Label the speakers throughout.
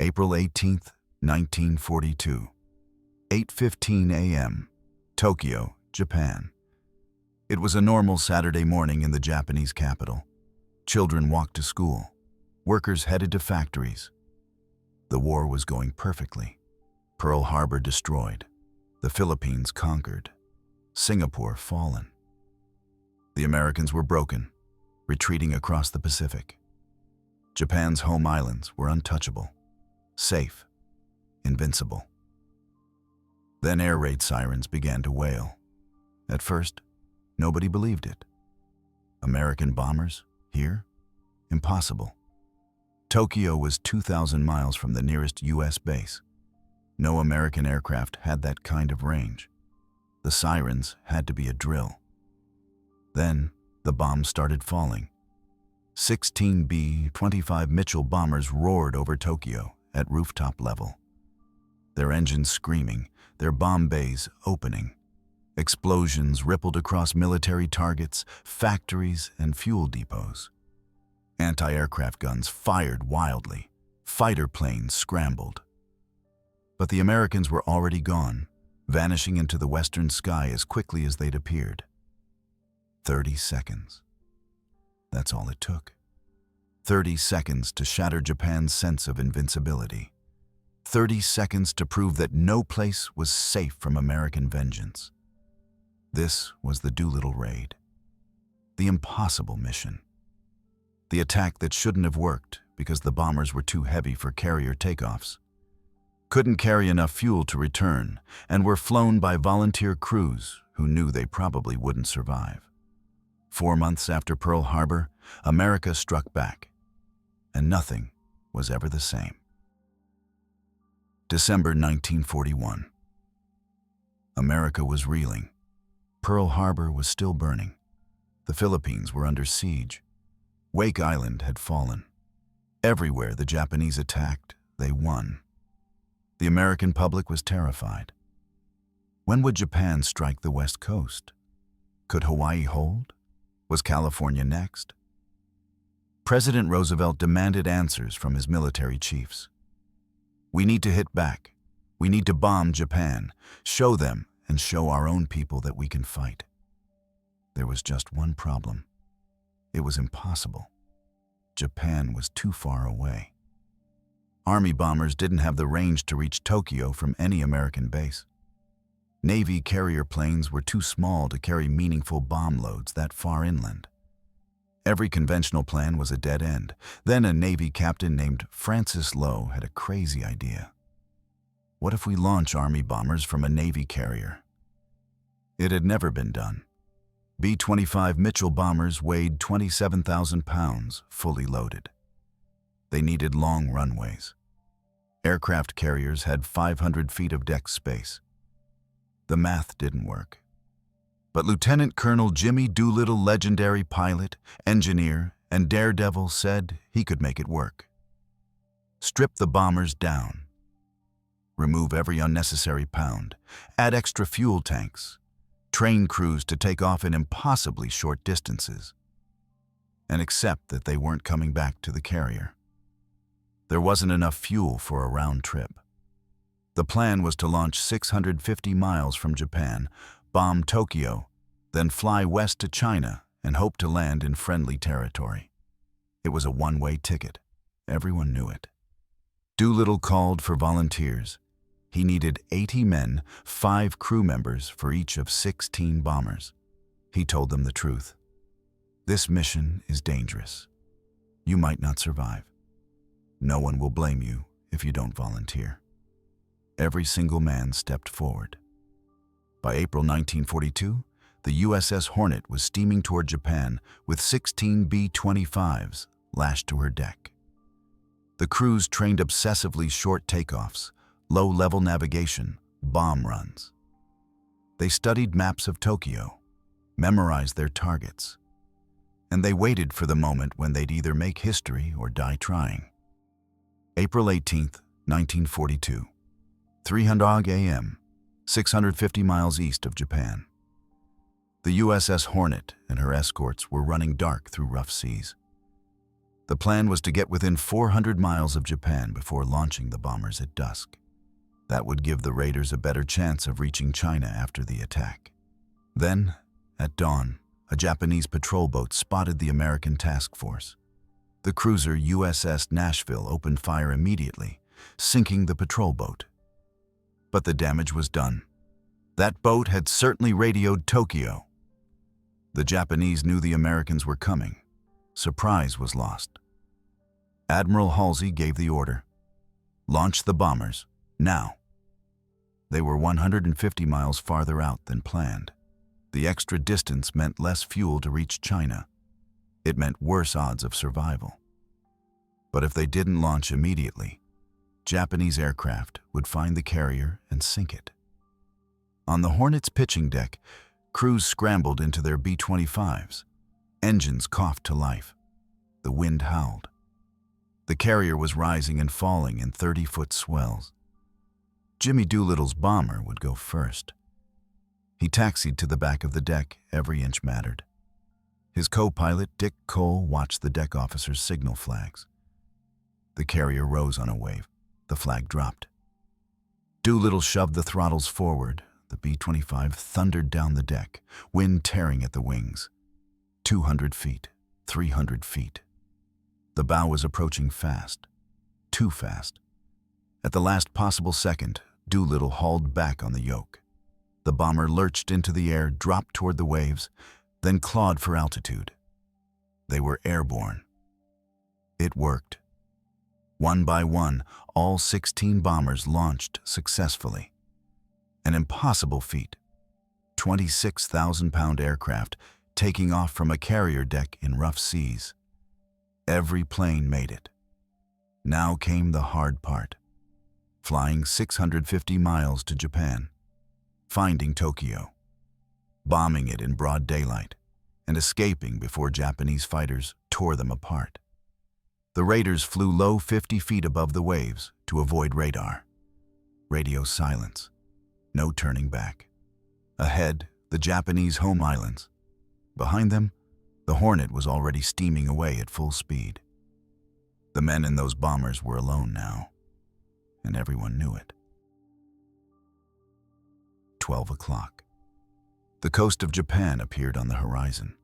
Speaker 1: April 18, 1942. 8:15 a.m. Tokyo, Japan. It was a normal Saturday morning in the Japanese capital. Children walked to school. Workers headed to factories. The war was going perfectly. Pearl Harbor destroyed. The Philippines conquered. Singapore fallen. The Americans were broken, retreating across the Pacific. Japan's home islands were untouchable, safe, invincible. Then air raid sirens began to wail. At first, nobody believed it. American bombers? Here? Impossible. Tokyo was 2,000 miles from the nearest U.S. base. No American aircraft had that kind of range. The sirens had to be a drill. Then, the bombs started falling. 16 B-25 Mitchell bombers roared over Tokyo at rooftop level. Their engines screaming, their bomb bays opening. Explosions rippled across military targets, factories, and fuel depots. Anti-aircraft guns fired wildly. Fighter planes scrambled. But the Americans were already gone, vanishing into the western sky as quickly as they'd appeared. 30 seconds. That's all it took. 30 seconds to shatter Japan's sense of invincibility. 30 seconds to prove that no place was safe from American vengeance. This was the Doolittle raid. The impossible mission. The attack that shouldn't have worked because the bombers were too heavy for carrier takeoffs. Couldn't carry enough fuel to return, and were flown by volunteer crews who knew they probably wouldn't survive. 4 months after Pearl Harbor, America struck back, and nothing was ever the same. December 1941. America was reeling. Pearl Harbor was still burning. The Philippines were under siege. Wake Island had fallen. Everywhere the Japanese attacked, they won. The American public was terrified. When would Japan strike the West Coast? Could Hawaii hold? Was California next? President Roosevelt demanded answers from his military chiefs. We need to hit back. We need to bomb Japan, show them and show our own people that we can fight. There was just one problem. It was impossible. Japan was too far away. Army bombers didn't have the range to reach Tokyo from any American base. Navy carrier planes were too small to carry meaningful bomb loads that far inland. Every conventional plan was a dead end. Then a Navy captain named Francis Lowe had a crazy idea. What if we launch Army bombers from a Navy carrier? It had never been done. B-25 Mitchell bombers weighed 27,000 pounds, fully loaded. They needed long runways. Aircraft carriers had 500 feet of deck space. The math didn't work. But Lieutenant Colonel Jimmy Doolittle, legendary pilot, engineer, and daredevil, said he could make it work. Strip the bombers down. Remove every unnecessary pound. Add extra fuel tanks. Train crews to take off in impossibly short distances. And accept that they weren't coming back to the carrier. There wasn't enough fuel for a round trip. The plan was to launch 650 miles from Japan, bomb Tokyo, then fly west to China and hope to land in friendly territory. It was a one-way ticket. Everyone knew it. Doolittle called for volunteers. He needed 80 men, 5 crew members for each of 16 bombers. He told them the truth. This mission is dangerous. You might not survive. No one will blame you if you don't volunteer. Every single man stepped forward. By April 1942, the USS Hornet was steaming toward Japan with 16 B-25s lashed to her deck. The crews trained obsessively short takeoffs, low-level navigation, bomb runs. They studied maps of Tokyo, memorized their targets, and they waited for the moment when they'd either make history or die trying. April 18, 1942. 3:00 a.m., 650 miles east of Japan. The USS Hornet and her escorts were running dark through rough seas. The plan was to get within 400 miles of Japan before launching the bombers at dusk. That would give the raiders a better chance of reaching China after the attack. Then, at dawn, a Japanese patrol boat spotted the American task force. The cruiser USS Nashville opened fire immediately, sinking the patrol boat. But the damage was done. That boat had certainly radioed Tokyo. The Japanese knew the Americans were coming. Surprise was lost. Admiral Halsey gave the order. Launch the bombers, now. They were 150 miles farther out than planned. The extra distance meant less fuel to reach China. It meant worse odds of survival. But if they didn't launch immediately, Japanese aircraft would find the carrier and sink it. On the Hornet's pitching deck, crews scrambled into their B-25s. Engines coughed to life. The wind howled. The carrier was rising and falling in 30-foot swells. Jimmy Doolittle's bomber would go first. He taxied to the back of the deck. Every inch mattered. His co-pilot, Dick Cole, watched the deck officer's signal flags. The carrier rose on a wave. The flag dropped. Doolittle shoved the throttles forward. The B-25 thundered down the deck, wind tearing at the wings. 200 feet, 300 feet. The bow was approaching fast. Too fast. At the last possible second, Doolittle hauled back on the yoke. The bomber lurched into the air, dropped toward the waves, then clawed for altitude. They were airborne. It worked. One by one, all 16 bombers launched successfully. An impossible feat. 26,000-pound aircraft taking off from a carrier deck in rough seas. Every plane made it. Now came the hard part. Flying 650 miles to Japan. Finding Tokyo. Bombing it in broad daylight, and escaping before Japanese fighters tore them apart. The raiders flew low 50 feet above the waves to avoid radar. Radio silence. No turning back. Ahead, the Japanese home islands. Behind them, the Hornet was already steaming away at full speed. The men in those bombers were alone now, and everyone knew it. 12 o'clock. The coast of Japan appeared on the horizon.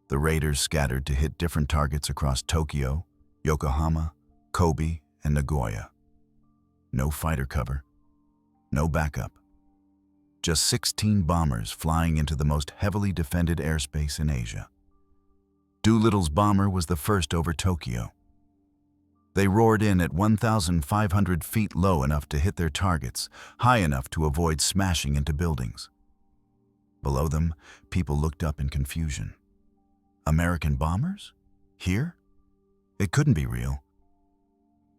Speaker 1: The raiders scattered to hit different targets across Tokyo, Yokohama, Kobe, and Nagoya. No fighter cover, no backup. Just 16 bombers flying into the most heavily defended airspace in Asia. Doolittle's bomber was the first over Tokyo. They roared in at 1,500 feet, low enough to hit their targets, high enough to avoid smashing into buildings. Below them, people looked up in confusion. American bombers? Here? It couldn't be real.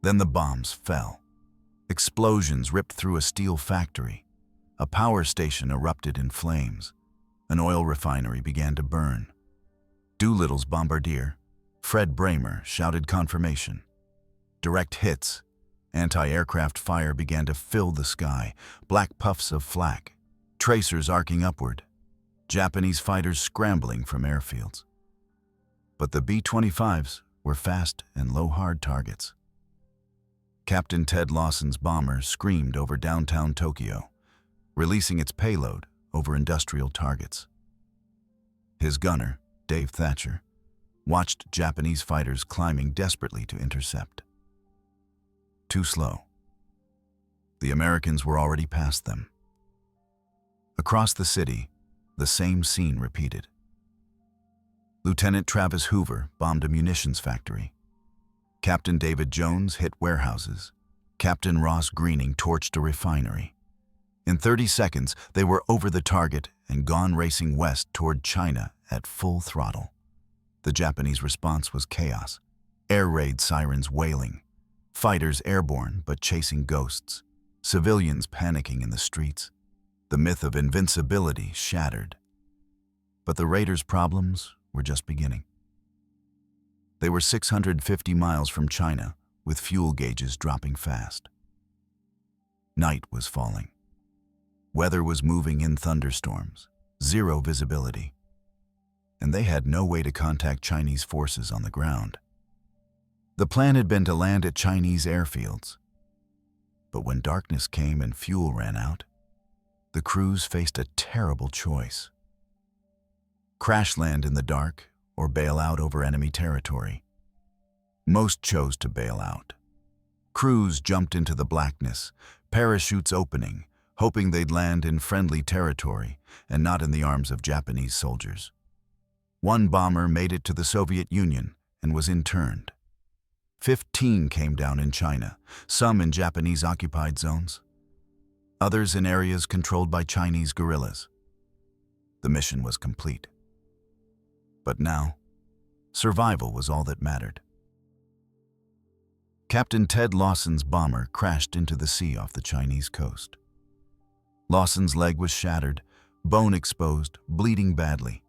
Speaker 1: Then the bombs fell. Explosions ripped through a steel factory. A power station erupted in flames. An oil refinery began to burn. Doolittle's bombardier, Fred Bramer, shouted confirmation. Direct hits. Anti-aircraft fire began to fill the sky, black puffs of flak, tracers arcing upward, Japanese fighters scrambling from airfields. But the B-25s were fast and low-hard targets. Captain Ted Lawson's bomber screamed over downtown Tokyo, releasing its payload over industrial targets. His gunner, Dave Thatcher, watched Japanese fighters climbing desperately to intercept. Too slow. The Americans were already past them. Across the city, the same scene repeated. Lieutenant Travis Hoover bombed a munitions factory. Captain David Jones hit warehouses. Captain Ross Greening torched a refinery. In 30 seconds, they were over the target and gone racing west toward China at full throttle. The Japanese response was chaos. Air raid sirens wailing. Fighters airborne but chasing ghosts. Civilians panicking in the streets. The myth of invincibility shattered. But the raiders' problems were just beginning. They were 650 miles from China, with fuel gauges dropping fast. Night was falling. Weather was moving in thunderstorms, zero visibility. And they had no way to contact Chinese forces on the ground. The plan had been to land at Chinese airfields. But when darkness came and fuel ran out, the crews faced a terrible choice. Crash land in the dark or bail out over enemy territory. Most chose to bail out. Crews jumped into the blackness, parachutes opening, hoping they'd land in friendly territory and not in the arms of Japanese soldiers. One bomber made it to the Soviet Union and was interned. 15 came down in China, some in Japanese-occupied zones, others in areas controlled by Chinese guerrillas. The mission was complete. But now, survival was all that mattered. Captain Ted Lawson's bomber crashed into the sea off the Chinese coast. Lawson's leg was shattered, bone exposed, bleeding badly.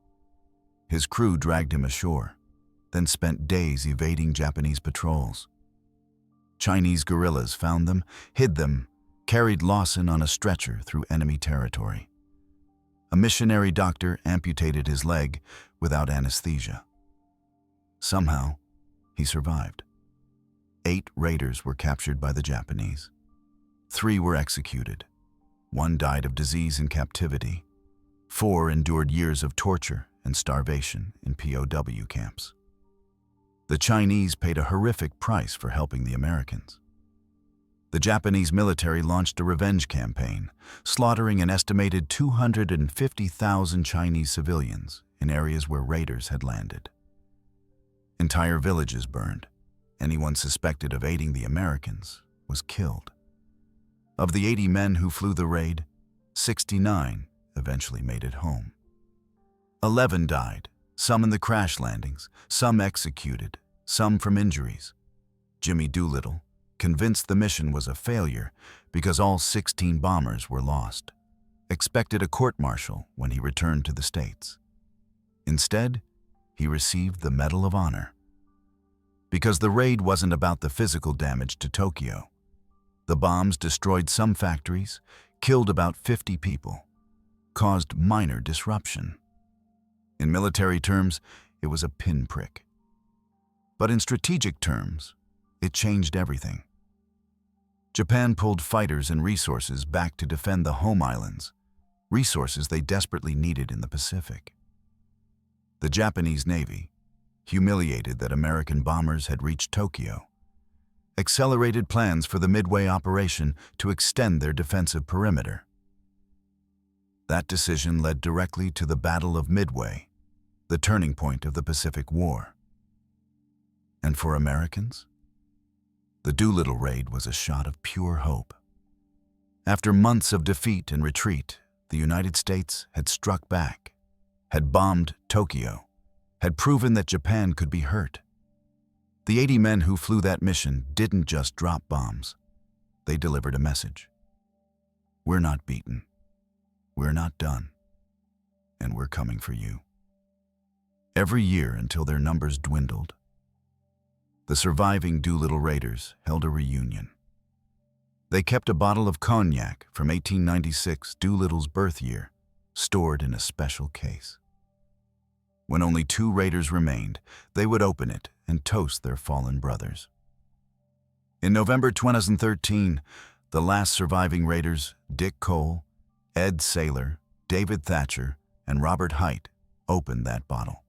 Speaker 1: His crew dragged him ashore, then spent days evading Japanese patrols. Chinese guerrillas found them, hid them, carried Lawson on a stretcher through enemy territory. A missionary doctor amputated his leg without anesthesia. Somehow, he survived. 8 raiders were captured by the Japanese. 3 were executed. 1 died of disease in captivity. 4 endured years of torture and starvation in POW camps. The Chinese paid a horrific price for helping the Americans. The Japanese military launched a revenge campaign, slaughtering an estimated 250,000 Chinese civilians in areas where raiders had landed. Entire villages burned. Anyone suspected of aiding the Americans was killed. Of the 80 men who flew the raid, 69 eventually made it home. 11 died, some in the crash landings, some executed, some from injuries. Jimmy Doolittle, convinced the mission was a failure because all 16 bombers were lost, expected a court-martial when he returned to the States. Instead, he received the Medal of Honor. Because the raid wasn't about the physical damage to Tokyo. The bombs destroyed some factories, killed about 50 people, caused minor disruption. In military terms, it was a pinprick. But in strategic terms, it changed everything. Japan pulled fighters and resources back to defend the home islands, resources they desperately needed in the Pacific. The Japanese Navy, humiliated that American bombers had reached Tokyo, accelerated plans for the Midway operation to extend their defensive perimeter. That decision led directly to the Battle of Midway, the turning point of the Pacific War. And for Americans, the Doolittle raid was a shot of pure hope. After months of defeat and retreat, the United States had struck back, had bombed Tokyo, had proven that Japan could be hurt. The 80 men who flew that mission didn't just drop bombs. They delivered a message. We're not beaten. We're not done. And we're coming for you. Every year until their numbers dwindled, the surviving Doolittle raiders held a reunion. They kept a bottle of cognac from 1896, Doolittle's birth year, stored in a special case. When only 2 raiders remained, they would open it and toast their fallen brothers. In November 2013, the last surviving raiders, Dick Cole, Ed Saylor, David Thatcher, and Robert Height, opened that bottle.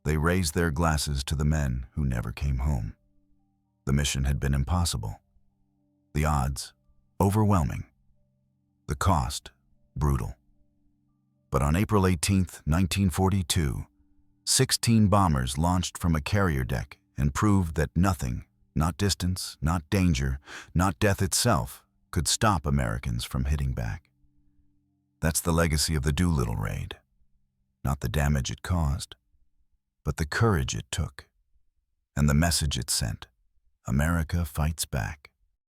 Speaker 1: They raised their glasses to the men who never came home. The mission had been impossible. The odds, overwhelming. The cost, brutal. But on April 18, 1942, 16 bombers launched from a carrier deck and proved that nothing, not distance, not danger, not death itself, could stop Americans from hitting back. That's the legacy of the Doolittle raid. Not the damage it caused, but the courage it took, and the message it sent. America fights back.